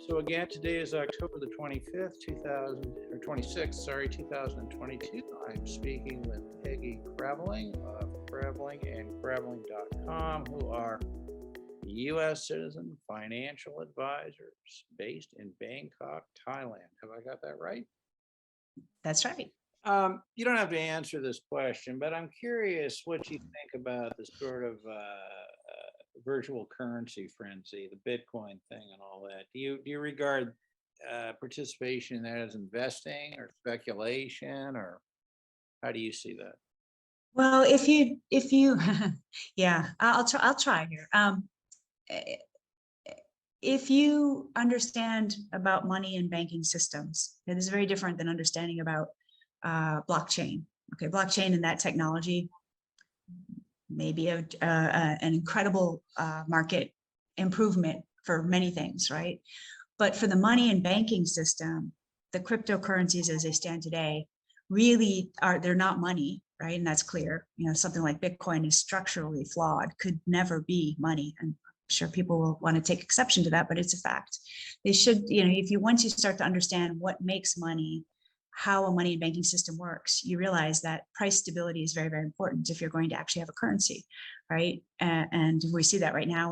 So again, today is October the 25th, 2022. I'm speaking with Peggy Creveling of Creveling and Creveling.com, who are U.S. citizen financial advisors based in Bangkok, Thailand. Have I got that right? That's right. You don't have to answer this question, but I'm curious what you think about the sort of virtual currency frenzy, the Bitcoin thing, and all that. Do you regard participation in that as investing or speculation, or how do you see that? Well, if you yeah, I'll try here. Eh, if you understand about money and banking systems, it is very different than understanding about blockchain. Okay, blockchain and that technology may be an incredible market improvement for many things, right? But for the money and banking system, the cryptocurrencies as they stand today really they're not money, right? And that's clear. You know, something like Bitcoin is structurally flawed, could never be money. And I'm sure people will want to take exception to that, but it's a fact. They should, once you start to understand what makes money, how a money and banking system works, you realize that price stability is very, very important if you're going to actually have a currency, right? And we see that right now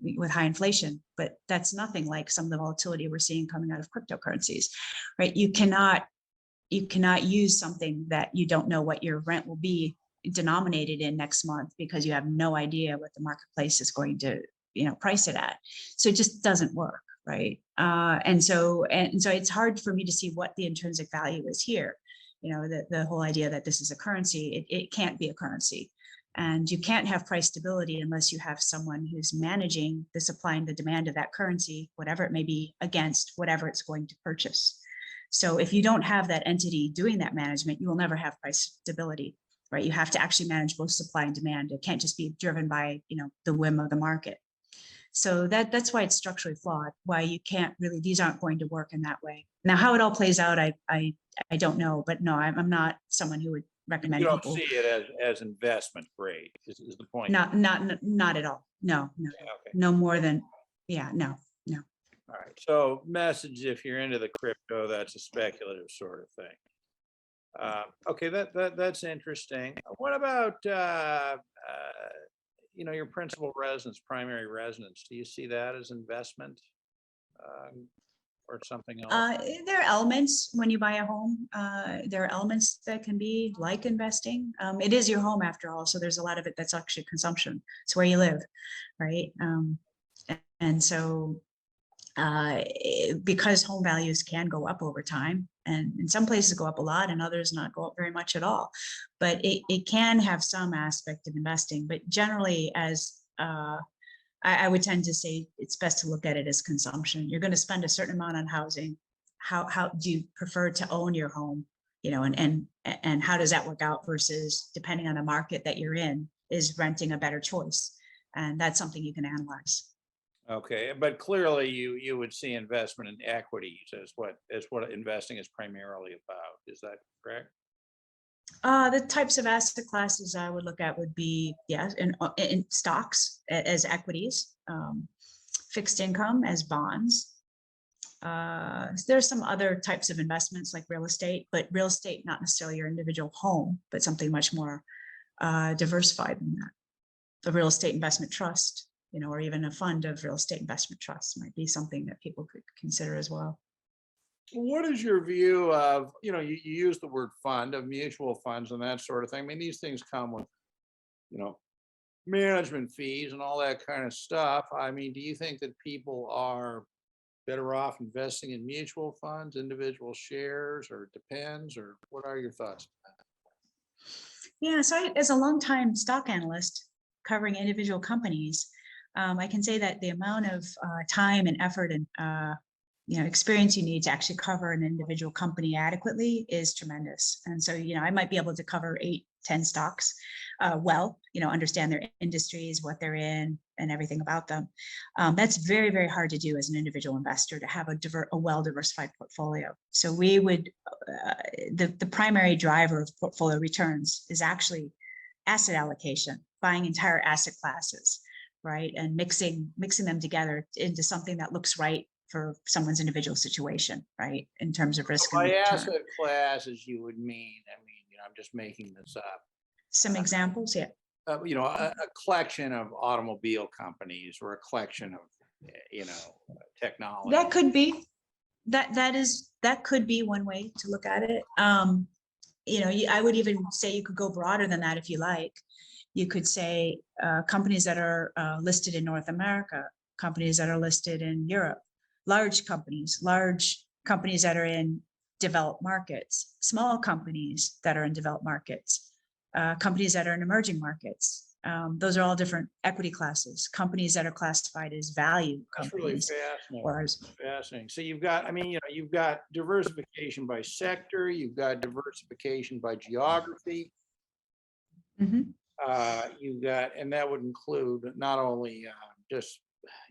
with high inflation, but that's nothing like some of the volatility we're seeing coming out of cryptocurrencies, right? You cannot use something that you don't know what your rent will be denominated in next month because you have no idea what the marketplace is going to, price it at. So it just doesn't work. Right. And so it's hard for me to see what the intrinsic value is here. The whole idea that this is a currency, it can't be a currency. And you can't have price stability unless you have someone who's managing the supply and the demand of that currency, whatever it may be, against whatever it's going to purchase. So if you don't have that entity doing that management, you will never have price stability, right? You have to actually manage both supply and demand. It can't just be driven by, the whim of the market. So that's why it's structurally flawed, why you can't really, these aren't going to work in that way. Now, how it all plays out, I don't know, but no, I'm not someone who would recommend You don't people. see it as investment grade is the point. Not at all. No. Okay. No more than, no. All right. So message, if you're into the crypto, that's a speculative sort of thing. Okay, that's interesting. What about your principal residence, primary residence? Do you see that as investment or something else? There are elements when you buy a home. There are elements that can be like investing. It is your home after all, so there's a lot of it that's actually consumption. It's where you live, right? And so because home values can go up over time, and in some places go up a lot and others not go up very much at all, but it can have some aspect of investing. But generally, as I would tend to say, it's best to look at it as consumption. You're going to spend a certain amount on housing. How do you prefer to own your home? And how does that work out versus, depending on the market that you're in, is renting a better choice? And that's something you can analyze. Okay, but clearly you would see investment in equities as what investing is primarily about. Is that correct? The types of asset classes I would look at would be, in stocks as equities, fixed income as bonds. There's some other types of investments like real estate, but real estate, not necessarily your individual home, but something much more diversified than that. The real estate investment trust, or even a fund of real estate investment trusts might be something that people could consider as well. What is your view of, you use the word fund, of mutual funds and that sort of thing? I mean, these things come with, management fees and all that kind of stuff. I mean, do you think that people are better off investing in mutual funds, individual shares, or it depends, or what are your thoughts? Yeah, so as a longtime stock analyst covering individual companies, I can say that the amount of time and effort and experience you need to actually cover an individual company adequately is tremendous. And so, I might be able to cover 8-10 stocks understand their industries, what they're in, and everything about them. That's very, very hard to do as an individual investor, to have a well-diversified portfolio. So we would, the primary driver of portfolio returns is actually asset allocation, buying entire asset classes, right? And mixing them together into something that looks right for someone's individual situation, right? In terms of risk and By return. asset classes, you would mean, I'm just making this up. Some examples, yeah. A collection of automobile companies or a collection of, technology. That could be, that could be one way to look at it. I would even say you could go broader than that if you like. You could say companies that are listed in North America, companies that are listed in Europe, large companies that are in developed markets, small companies that are in developed markets, companies that are in emerging markets. Those are all different equity classes, companies that are classified as value That's really companies. fascinating. So you've got, you've got diversification by sector, you've got diversification by geography. Mhm. You've got, and that would include not only just,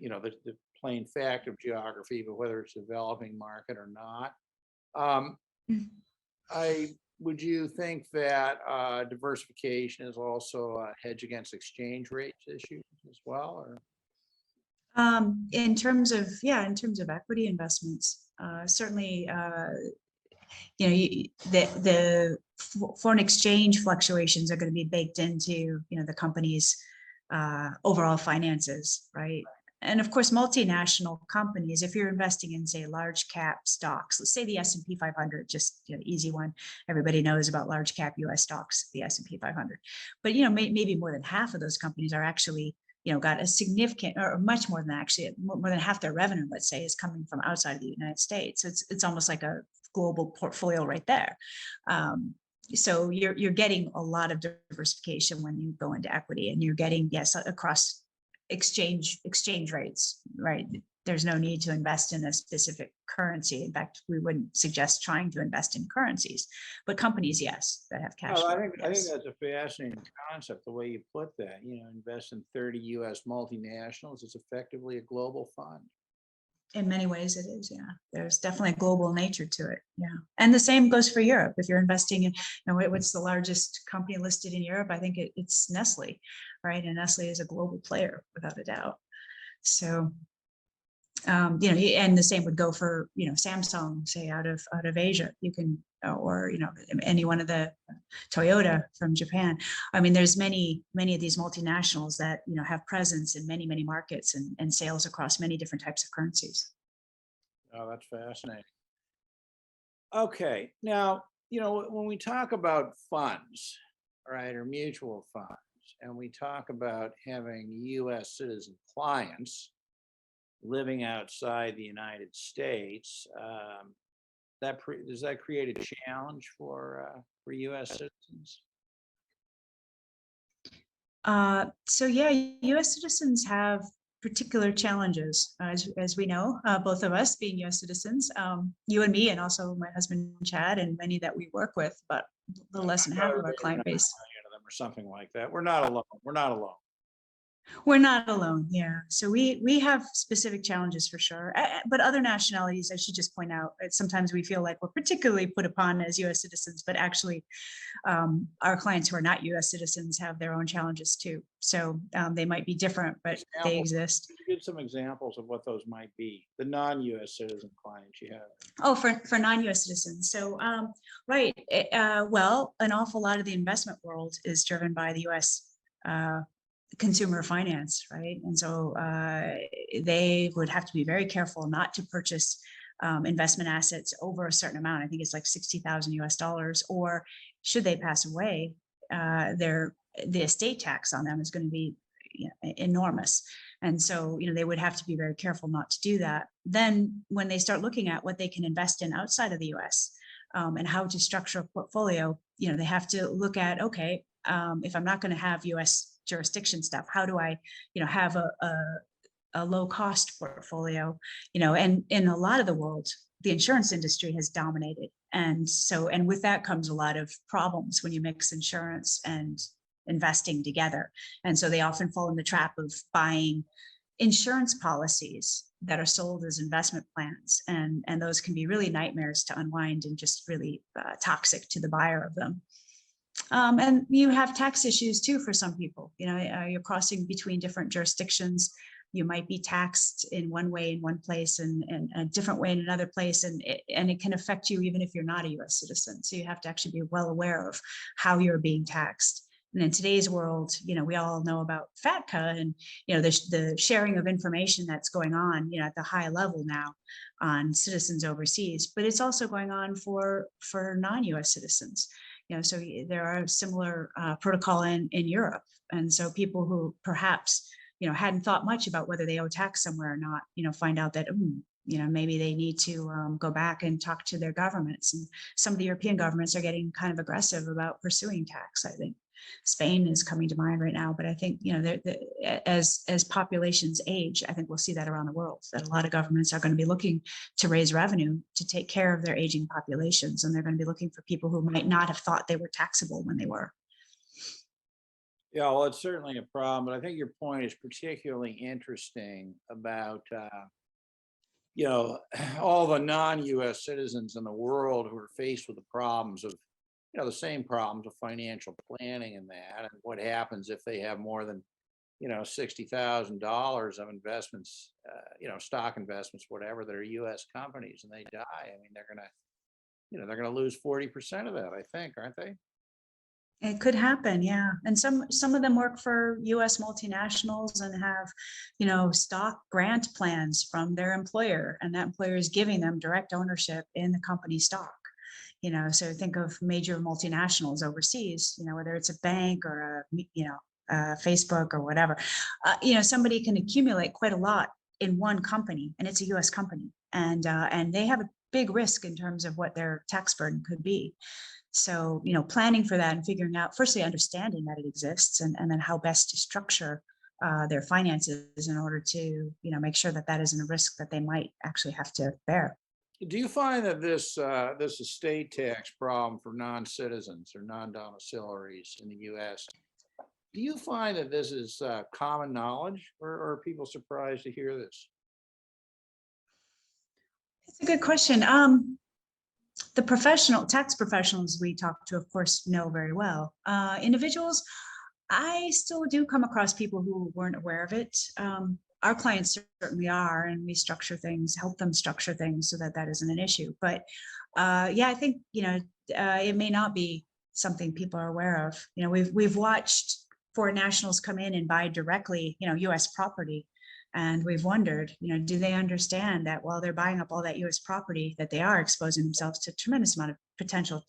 the plain fact of geography, but whether it's a developing market or not. Would you think that diversification is also a hedge against exchange rates issues as well, or? In terms of equity investments, certainly, the foreign exchange fluctuations are going to be baked into, the company's overall finances, right? And of course, multinational companies, if you're investing in, say, large cap stocks, let's say the S&P 500, just easy one. Everybody knows about large cap US stocks, the S&P 500. But, maybe more than half of those companies are actually, got a significant, or much more than actually, more than half their revenue, let's say, is coming from outside of the United States. So it's almost like a global portfolio right there. So you're getting a lot of diversification when you go into equity, and you're getting, yes, across exchange rates, right? There's no need to invest in a specific currency. In fact, we wouldn't suggest trying to invest in currencies, but companies, yes, that have cash. Well, I flow, think yes. that's a fascinating concept, the way you put that. Invest in 30 US multinationals is effectively a global fund. In many ways it is, yeah. There's definitely a global nature to it, yeah. And the same goes for Europe. If you're investing in, what's the largest company listed in Europe? I think it's Nestle, right? And Nestle is a global player without a doubt. So, and the same would go for, Samsung, say out of Asia. You can, or any one of the Toyota from Japan. I mean, there's many of these multinationals that have presence in many markets and sales across many different types of currencies. Oh, that's fascinating. Okay, now when we talk about funds, right, or mutual funds, and we talk about having U.S. citizen clients living outside the United States, does that create a challenge for U.S. citizens? So yeah, U.S. citizens have particular challenges, as we know, both of us being U.S. citizens, you and me, and also my husband Chad, and many that we work with, but a little less than half of our client base. Or something like that. We're not alone. We're not alone. We're not alone, yeah. So we have specific challenges for sure. But other nationalities, I should just point out, sometimes we feel like we're particularly put upon as U.S. citizens, but actually our clients who are not U.S. citizens have their own challenges too. So they might be different, but they exist. Could you give some examples of what those might be, the non-U.S. citizen clients you have? Oh, for non-U.S. citizens. So, right. Well, an awful lot of the investment world is driven by the U.S. Consumer finance, right? And so they would have to be very careful not to purchase investment assets over a certain amount. I think it's like $60,000 US, or should they pass away, the estate tax on them is going to be enormous. And so, they would have to be very careful not to do that. Then when they start looking at what they can invest in outside of the US and how to structure a portfolio, they have to look at, okay, if I'm not going to have US jurisdiction stuff, how do I, have a low cost portfolio, and in a lot of the world, the insurance industry has dominated. And so, and with that comes a lot of problems when you mix insurance and investing together. And so they often fall in the trap of buying insurance policies that are sold as investment plans. And those can be really nightmares to unwind and just really toxic to the buyer of them. And you have tax issues too for some people. You're crossing between different jurisdictions. you might be taxed in one way in one place and a different way in another place. And it can affect you even if you're not a US citizen. So you have to actually be well aware of how you're being taxed. And in today's world, we all know about FATCA and, the sharing of information that's going on, at the high level now on citizens overseas, but it's also going on for non-US citizens. So there are similar protocol in Europe. And so people who perhaps, hadn't thought much about whether they owe tax somewhere or not, find out that, maybe they need to go back and talk to their governments. And some of the European governments are getting kind of aggressive about pursuing tax, I think. Spain is coming to mind right now, but I think, as populations age, I think we'll see that around the world, that a lot of governments are going to be looking to raise revenue to take care of their aging populations. And they're going to be looking for people who might not have thought they were taxable when they were. Yeah, well, it's certainly a problem, but I think your point is particularly interesting about, all the non-US citizens in the world who are faced with the problems of, the same problems of financial planning and that, and what happens if they have more than, $60,000 of investments, stock investments, whatever, that are US companies, and they die. I mean, they're gonna lose 40% of that, I think, aren't they? It could happen, yeah. And some of them work for US multinationals and have, stock grant plans from their employer, and that employer is giving them direct ownership in the company stock. So think of major multinationals overseas, whether it's a bank or Facebook or whatever. Somebody can accumulate quite a lot in one company, and it's a US company, and they have a big risk in terms of what their tax burden could be. So, planning for that and figuring out, firstly, understanding that it exists, and then how best to structure their finances in order to, make sure that that isn't a risk that they might actually have to bear. Do you find that this estate tax problem for non-citizens or non-domiciliaries in the US, do you find that this is common knowledge, or are people surprised to hear this? It's a good question. The tax professionals we talk to, of course, know very well. Individuals, I still do come across people who weren't aware of it. Our clients certainly are, and we help them structure things so that that isn't an issue. But yeah, I think, it may not be something people are aware of. We've watched foreign nationals come in and buy directly, US property. And we've wondered, do they understand that while they're buying up all that US property, that they are exposing themselves to a tremendous amount of potential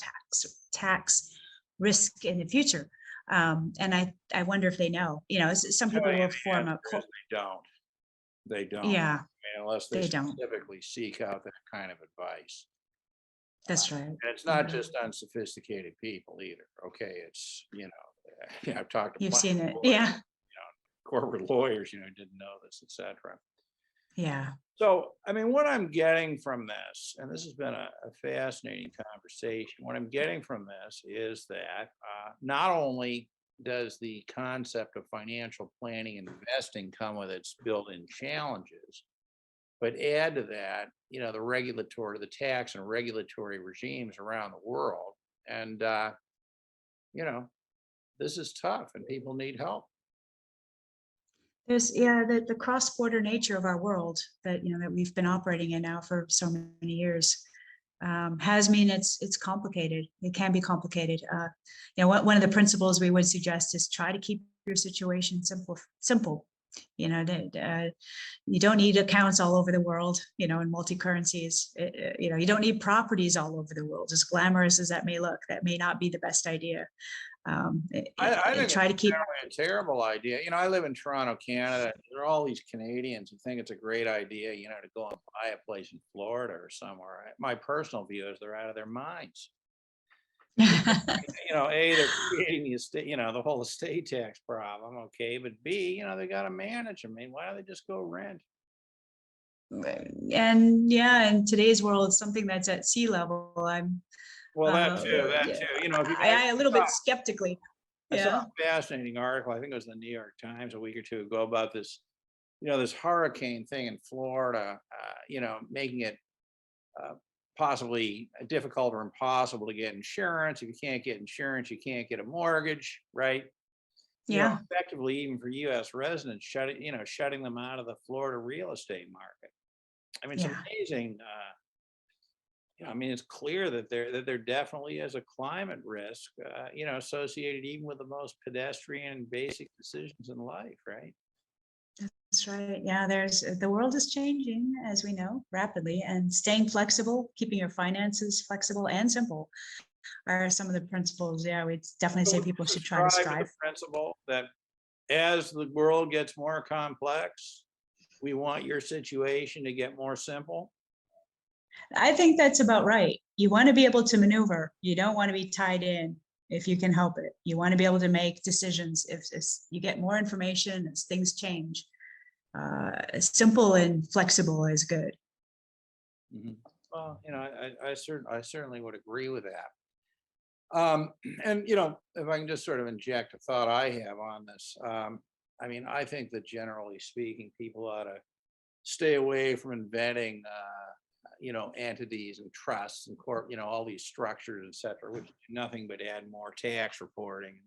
tax risk in the future? And I wonder if they know, some people will form a. They don't. They don't. Yeah, I mean, unless they they don't. specifically seek out that kind of advice. That's right. And it's not just unsophisticated people either. Okay, it's, I've talked to You've plenty seen of it. lawyers, Yeah. corporate lawyers, didn't know this, etc. Yeah. So, I mean, what I'm getting from this, and this has been a fascinating conversation, what I'm getting from this is that not only does the concept of financial planning and investing come with its built-in challenges, but add to that, the tax and regulatory regimes around the world. And, this is tough and people need help. There's the cross-border nature of our world that that we've been operating in now for so many years has mean it's complicated. It can be complicated. One of the principles we would suggest is try to keep your situation simple. That you don't need accounts all over the world, in multi-currencies. You don't need properties all over the world. As glamorous as that may look, that may not be the best idea. I think Try to it's keep. generally a terrible idea. I live in Toronto, Canada. There are all these Canadians who think it's a great idea, to go and buy a place in Florida or somewhere. My personal view is they're out of their minds. They're creating the estate, the whole estate tax problem. Okay, but B, they got to manage them. I mean, why don't they just go rent? And yeah, in today's world, something that's at sea level, Well, that too. If you I a little bit skeptically. I saw Yeah. a fascinating article. I think it was in the New York Times a week or two ago about this, this hurricane thing in Florida. Making it possibly difficult or impossible to get insurance. If you can't get insurance, you can't get a mortgage, right? Yeah, effectively even for US residents, shutting them out of the Florida real estate market. I mean, it's yeah. amazing. I mean, it's clear that there definitely is a climate risk, associated even with the most pedestrian basic decisions in life, right? That's right. Yeah, the world is changing, as we know, rapidly, and staying flexible, keeping your finances flexible and simple are some of the principles. Yeah, we'd definitely So say would people you should try to subscribe to the strive. principle that as the world gets more complex, we want your situation to get more simple? I think that's about right. You want to be able to maneuver. You don't want to be tied in if you can help it. You want to be able to make decisions if you get more information as things change. Simple and flexible is good. Mhm. Well, I certainly would agree with that. And if I can just sort of inject a thought I have on this, I mean, I think that generally speaking, people ought to stay away from inventing, entities and trusts and all these structures, et cetera, which do nothing but add more tax reporting,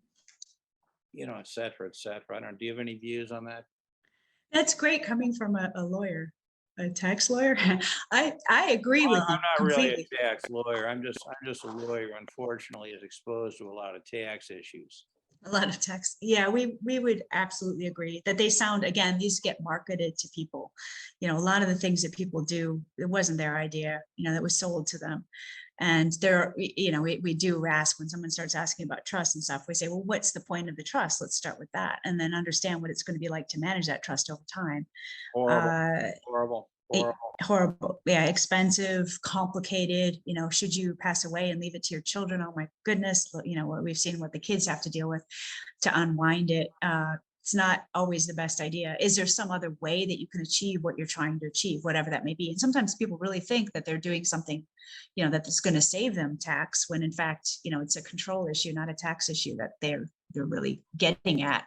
et cetera, et cetera. I don't. Do you have any views on that? That's great coming from a lawyer, a tax lawyer. I agree with you I'm not really completely. a tax lawyer. I'm just a lawyer. Unfortunately, is exposed to a lot of tax issues. A lot of text. Yeah, we would absolutely agree that they sound, again, these get marketed to people. A lot of the things that people do, it wasn't their idea, that was sold to them. And we do ask when someone starts asking about trust and stuff, we say, well, what's the point of the trust? Let's start with that and then understand what it's going to be like to manage that trust over time. Horrible, Uh, horrible, e- horrible. Horrible, yeah, expensive, complicated. Should you pass away and leave it to your children, oh my goodness, what we've seen, what the kids have to deal with to unwind it. It's not always the best idea. Is there some other way that you can achieve what you're trying to achieve, whatever that may be? And sometimes people really think that they're doing something, that's going to save them tax, when in fact, it's a control issue, not a tax issue that they're really getting at.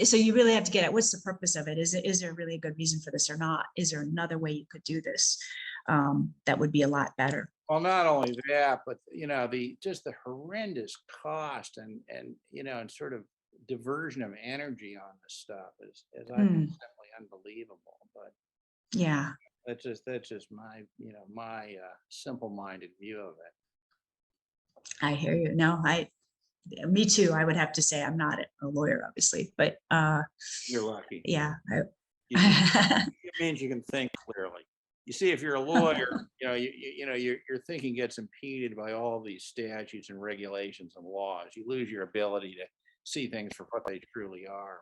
So you really have to get at what's the purpose of it. Is there really a good reason for this or not? Is there another way you could do this that would be a lot better? Well, not only that, but the horrendous cost and sort of diversion of energy on this stuff is I think Hmm. simply unbelievable. But Yeah, that's just my simple-minded view of it. I hear you. No, me too. I would have to say I'm not a lawyer, obviously, but You're lucky. yeah. It means you can think clearly. You see, if you're a lawyer, your thinking gets impeded by all these statutes and regulations and laws. You lose your ability to see things for what they truly are.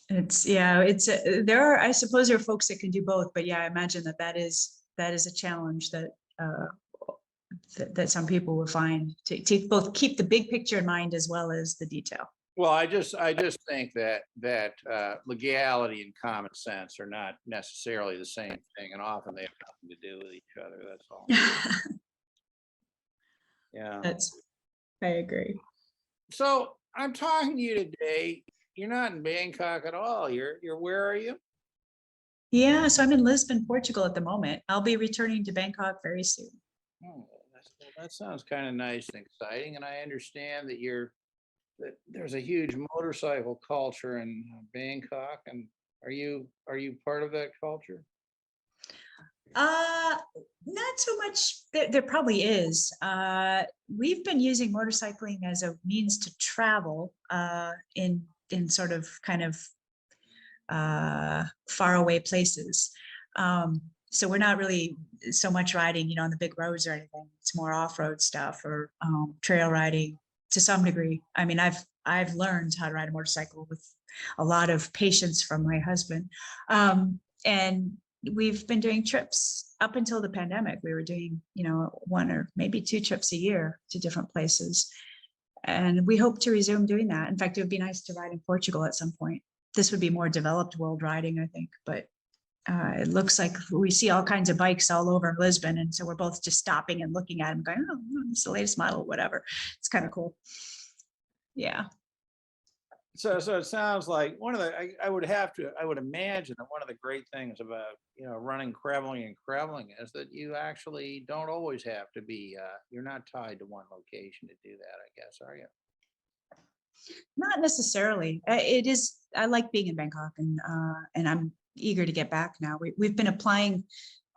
There are, I suppose there are folks that can do both, but yeah, I imagine that is a challenge uh, that some people will find to both keep the big picture in mind as well as the detail. Well, I just think that legality and common sense are not necessarily the same thing, and often they have nothing to do with each other. That's all. Yeah. That's I agree. So I'm talking to you today. You're not in Bangkok at all. You're where are you? Yeah, so I'm in Lisbon, Portugal at the moment. I'll be returning to Bangkok very soon. Oh, well, that sounds kind of nice and exciting. And I understand that there's a huge motorcycle culture in Bangkok. And are you part of that culture? Uh, Not so much. There probably is. We've been using motorcycling as a means to travel in sort of kind of far away places. So we're not really so much riding, on the big roads or anything. It's more off-road stuff or trail riding to some degree. I mean, I've learned how to ride a motorcycle with a lot of patience from my husband, and we've been doing trips up until the pandemic. We were doing, one or maybe two trips a year to different places, and we hope to resume doing that. In fact, it would be nice to ride in Portugal at some point. This would be more developed world riding, I think, but it looks like we see all kinds of bikes all over Lisbon. And so we're both just stopping and looking at them going, oh, it's the latest model, whatever. It's kind of cool. Yeah. So it sounds like I would imagine that one of the great things about running Creveling is that you actually don't always have to be you're not tied to one location to do that, I guess, are you? Not necessarily. It is, I like being in Bangkok, and I'm eager to get back now. We've been applying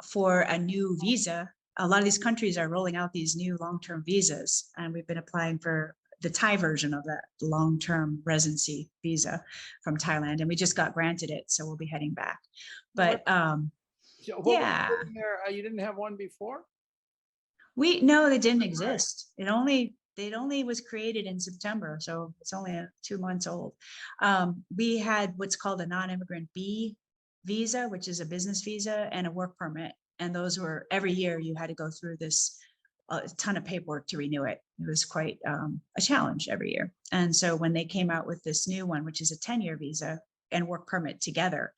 for a new visa. A lot of these countries are rolling out these new long-term visas, and we've been applying for the Thai version of that long-term residency visa from Thailand, and we just got granted it, so we'll be heading back. But So what was yeah, in there? You didn't have one before? no, they didn't Right. exist. It only was created in September, so it's only 2 months old. We had what's called a non-immigrant B visa, which is a business visa, and a work permit. And those were every year you had to go through this a ton of paperwork to renew it. It was quite a challenge every year. And so when they came out with this new one, which is a 10-year visa and work permit together,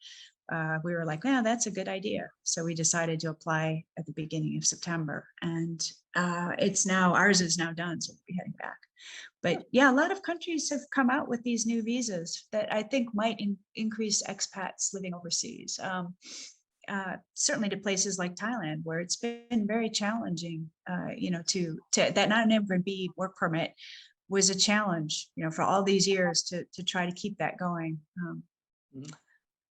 we were like, yeah, that's a good idea. So we decided to apply at the beginning of September, and ours is now done. So we'll be heading back. But yeah, a lot of countries have come out with these new visas that I think might increase expats living overseas. Certainly to places like Thailand, where it's been very challenging, to that non-immigrant B work permit was a challenge, for all these years to try to keep that going. Mhm.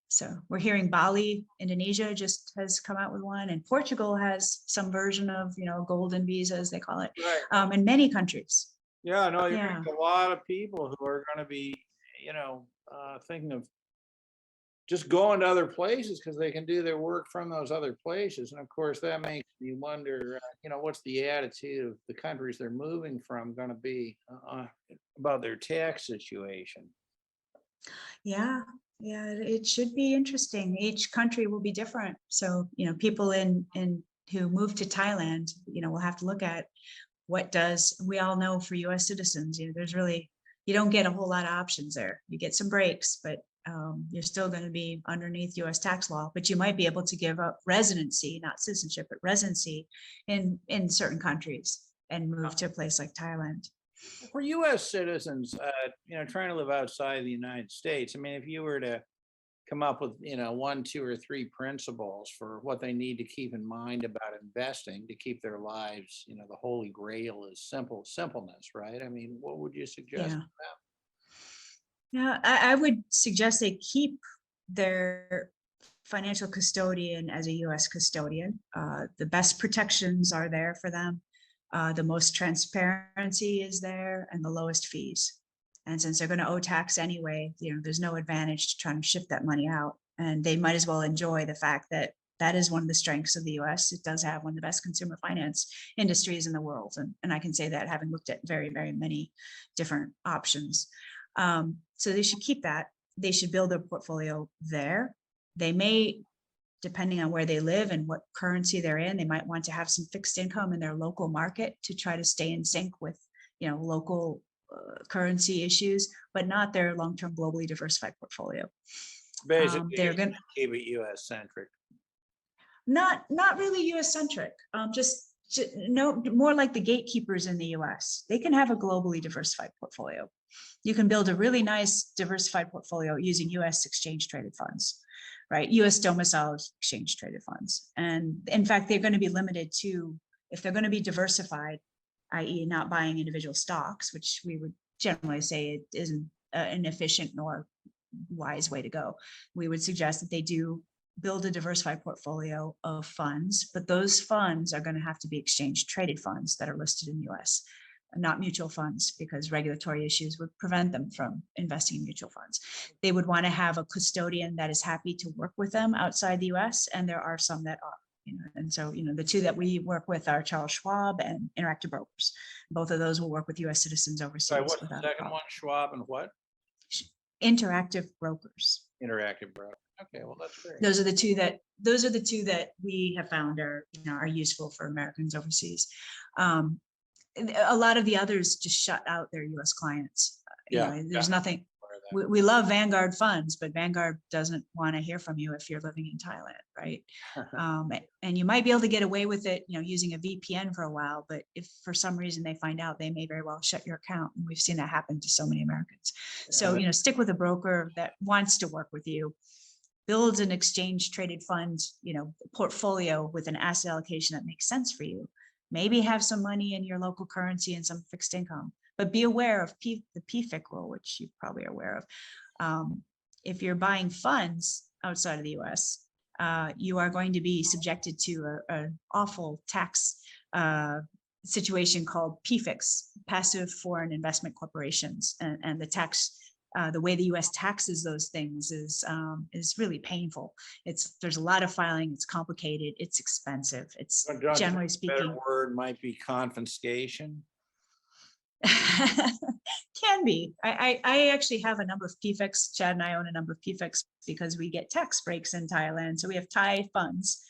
So we're hearing Bali, Indonesia just has come out with one, and Portugal has some version of, golden visa, as they call it, Right. in many countries. Yeah, no, you're Yeah. getting a lot of people who are going to be, thinking of just going to other places because they can do their work from those other places. And of course, that makes me wonder, what's the attitude of the countries they're moving from going to be about their tax situation? Yeah, yeah, it should be interesting. Each country will be different. So, people in who move to Thailand, will have to look at we all know for US citizens, there's really, you don't get a whole lot of options there. You get some breaks, but you're still going to be underneath US tax law, but you might be able to give up residency, not citizenship, but residency in certain countries and move to a place like Thailand. For U.S. citizens, trying to live outside the United States, I mean, if you were to come up with, one, two, or three principles for what they need to keep in mind about investing to keep their lives, the holy grail is simpleness, right? I mean, what would you suggest? Yeah. Yeah, I would suggest they keep their financial custodian as a US custodian. The best protections are there for them. The most transparency is there and the lowest fees. And since they're going to owe tax anyway, there's no advantage to trying to shift that money out. And they might as well enjoy the fact that that is one of the strengths of the US. It does have one of the best consumer finance industries in the world. And I can say that having looked at very, very many different options. So they should keep that. They should build their portfolio there. They may, depending on where they live and what currency they're in, they might want to have some fixed income in their local market to try to stay in sync with, local currency issues, but not their long-term globally diversified portfolio. Basically, They're going to keep it U.S. centric. not really US centric, just no more like the gatekeepers in the US. They can have a globally diversified portfolio. You can build a really nice diversified portfolio using US exchange traded funds, right? US domiciled exchange traded funds. And in fact, they're going to be limited to, if they're going to be diversified, i.e. not buying individual stocks, which we would generally say it isn't an efficient nor wise way to go. We would suggest that they do build a diversified portfolio of funds, but those funds are going to have to be exchange traded funds that are listed in the US, not mutual funds, because regulatory issues would prevent them from investing in mutual funds. They would want to have a custodian that is happy to work with them outside the US, and there are some that are. And so, the two that we work with are Charles Schwab and Interactive Brokers. Both of those will work with US citizens overseas. Sorry, what's the second one? Schwab and what? Interactive Brokers. Interactive Broker. Okay, well, that's great. Those are the two that we have found are useful for Americans overseas. A lot of the others just shut out their US clients. There's nothing. We love Vanguard funds, but Vanguard doesn't want to hear from you if you're living in Thailand, right? And you might be able to get away with it, using a VPN for a while, but if for some reason they find out, they may very well shut your account. And we've seen that happen to so many Americans. So, stick with a broker that wants to work with you, build an exchange traded fund, portfolio with an asset allocation that makes sense for you. Maybe have some money in your local currency and some fixed income, But be aware of the PFIC rule, which you probably are aware of. If you're buying funds outside of the US, you are going to be subjected to an awful tax situation called PFICs, passive foreign investment corporations, and the tax. The way the U.S. taxes those things is really painful. There's a lot of filing. It's complicated. It's expensive. It's Don't you generally think a better speaking. word might be confiscation. Can be. I actually have a number of PFICs. Chad and I own a number of PFICs because we get tax breaks in Thailand. So we have Thai funds,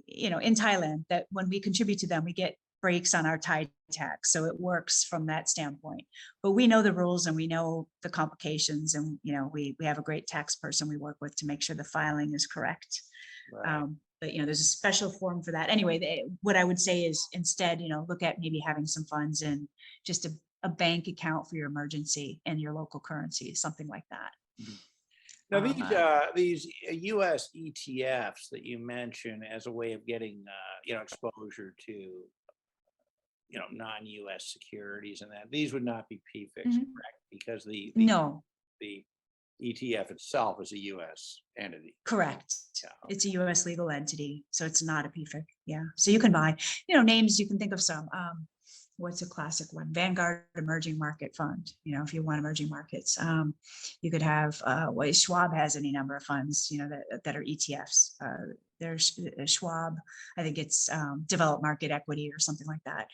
in Thailand, that when we contribute to them, we get breaks on our Thai tax. So it works from that standpoint. But we know the rules and we know the complications, and we have a great tax person we work with to make sure the filing is correct. Right. But there's a special form for that. Anyway, what I would say is instead, look at maybe having some funds in just a bank account for your emergency in your local currency, something like that. Now, these U.S. ETFs that you mentioned as a way of getting, exposure to, non-U.S. securities and that, these would not be PFICs, correct? Because the ETF itself is a U.S. entity. Correct. Yeah. It's a U.S. legal entity, so it's not a PFIC. Yeah. So you can buy, names. You can think of some. What's a classic one? Vanguard Emerging Market Fund. If you want emerging markets, you could have. Schwab has any number of funds, that are ETFs. There's Schwab. I think it's developed market equity or something like that.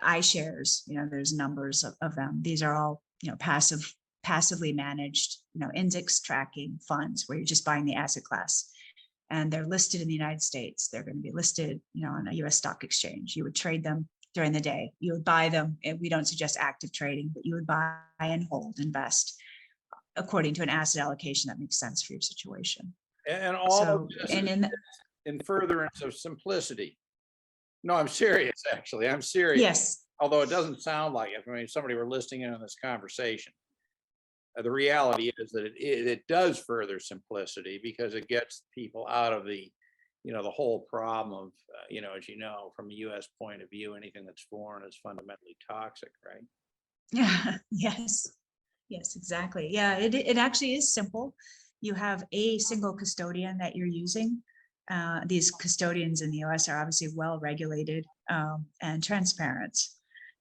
iShares. There's numbers of them. These are all passively managed, index tracking funds where you're just buying the asset class. And they're listed in the United States. They're going to be listed, on a U.S. stock exchange. You would trade them during the day. You would buy them. And we don't suggest active trading, but you would buy and hold, invest according to an asset allocation that makes sense for your situation. And all of this in furtherance of simplicity. No, I'm serious. Actually, I'm serious. Yes. Although it doesn't sound like it. I mean, if somebody were listening in on this conversation. The reality is that it does further simplicity because it gets people out of the, the whole problem of, as from a U.S. point of view, anything that's foreign is fundamentally toxic, right? Yeah. Yes. Yes, exactly. Yeah, it actually is simple. You have a single custodian that you're using. These custodians in the U.S. are obviously well regulated and transparent,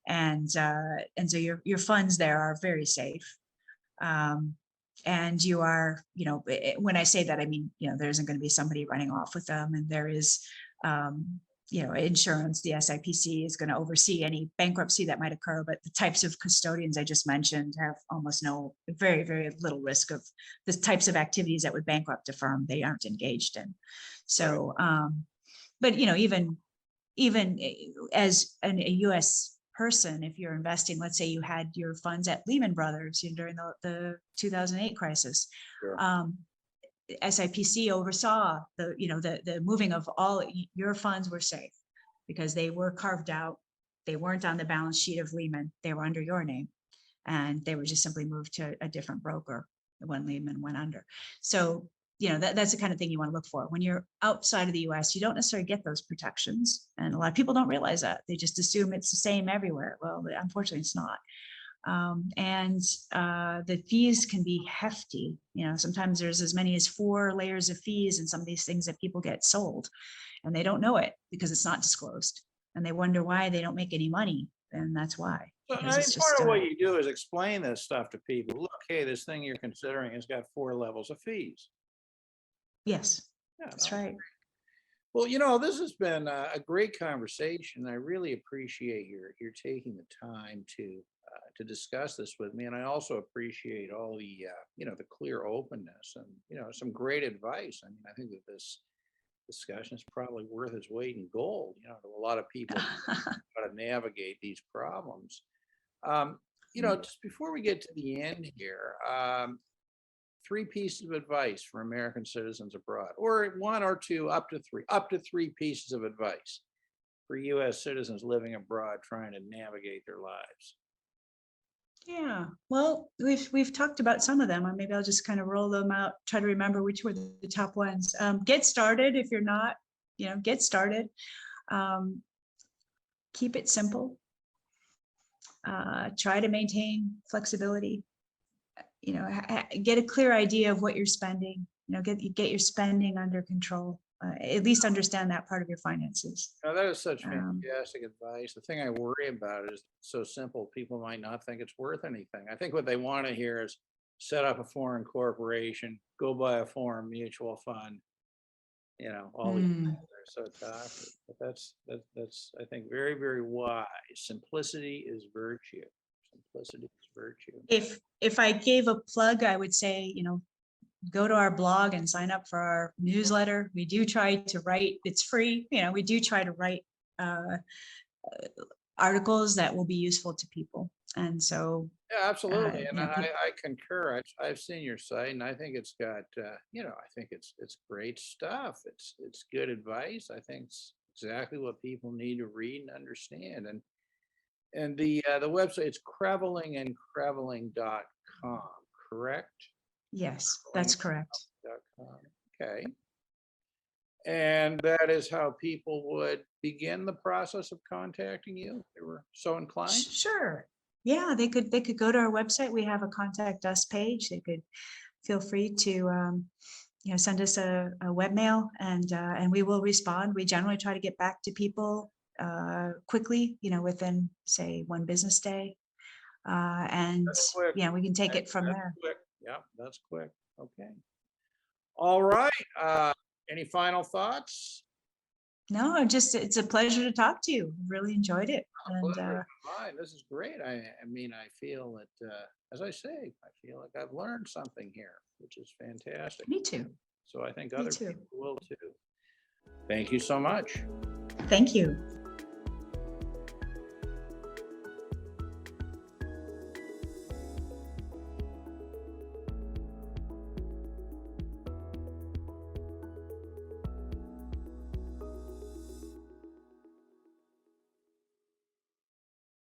and so your funds there are very safe. And you are, when I say that, I mean, there isn't going to be somebody running off with them, and there is, insurance. The SIPC is going to oversee any bankruptcy that might occur, but the types of custodians I just mentioned have almost very, very little risk of the types of activities that would bankrupt a firm they aren't engaged in. So, but, even as a U.S. person, if you're investing, let's say you had your funds at Lehman Brothers during the 2008 crisis, Sure. SIPC oversaw the moving of all your funds were safe because they were carved out. They weren't on the balance sheet of Lehman. They were under your name, and they were just simply moved to a different broker when Lehman went under. So that's the kind of thing you want to look for. When you're outside of the US, you don't necessarily get those protections. And a lot of people don't realize that. They just assume it's the same everywhere. Well, unfortunately, it's not. The fees can be hefty. Sometimes there's as many as 4 layers of fees in some of these things that people get sold, and they don't know it because it's not disclosed. And they wonder why they don't make any money. And that's why. So part of what you do is explain this stuff to people. Look, hey, this thing you're considering has got 4 levels of fees. Yes, that's right. Well, this has been a great conversation. I really appreciate your taking the time to discuss this with me, and I also appreciate all the the clear openness and some great advice. I mean, I think that this discussion is probably worth its weight in gold. To a lot of people how to navigate these problems. Just before we get to the end here. 3 pieces of advice for American citizens abroad, or 1 or 2, up to 3 pieces of advice for U.S. citizens living abroad trying to navigate their lives. Yeah, well, we've talked about some of them. Maybe I'll just kind of roll them out, try to remember which were the top ones. Get started if you're not, get started. Keep it simple. try to maintain flexibility. Get a clear idea of what you're spending. Get your spending under control. At least understand that part of your finances. Now, that is such Um, fantastic advice. The thing I worry about is it's so simple, people might not think it's worth anything. I think what they want to hear is set up a foreign corporation, go buy a foreign mutual fund. All these mm. things are so toxic. But that's I think very, very wise. Simplicity is virtue. Simplicity is virtue. If I gave a plug, I would say, go to our blog and sign up for our newsletter. We do try to write, it's free, we do try to write articles that will be useful to people. And so, Yeah, absolutely. And people, I concur. I've seen your site and I think it's got, I think it's great stuff. It's good advice. I think it's exactly what people need to read and understand. And the website, it's crevelingandcreveling.com, correct? yes, that's correct. .com. Okay. And that is how people would begin the process of contacting you if they were so inclined? Sure. Yeah, they could go to our website. We have a contact us page. They could feel free to send us a webmail and we will respond. We generally try to get back to people quickly, within say 1 business day. And That's quick. yeah, we can take it from That's there. quick. Yeah, that's quick. Okay. All right. Any final thoughts? No, it's a pleasure to talk to you. Really enjoyed it. And Pleasure is mine. This is great. I mean, I feel that, as I say, I feel like I've learned something here, which is fantastic. me too. So I think Me other too. people will too. Thank you so much. Thank you.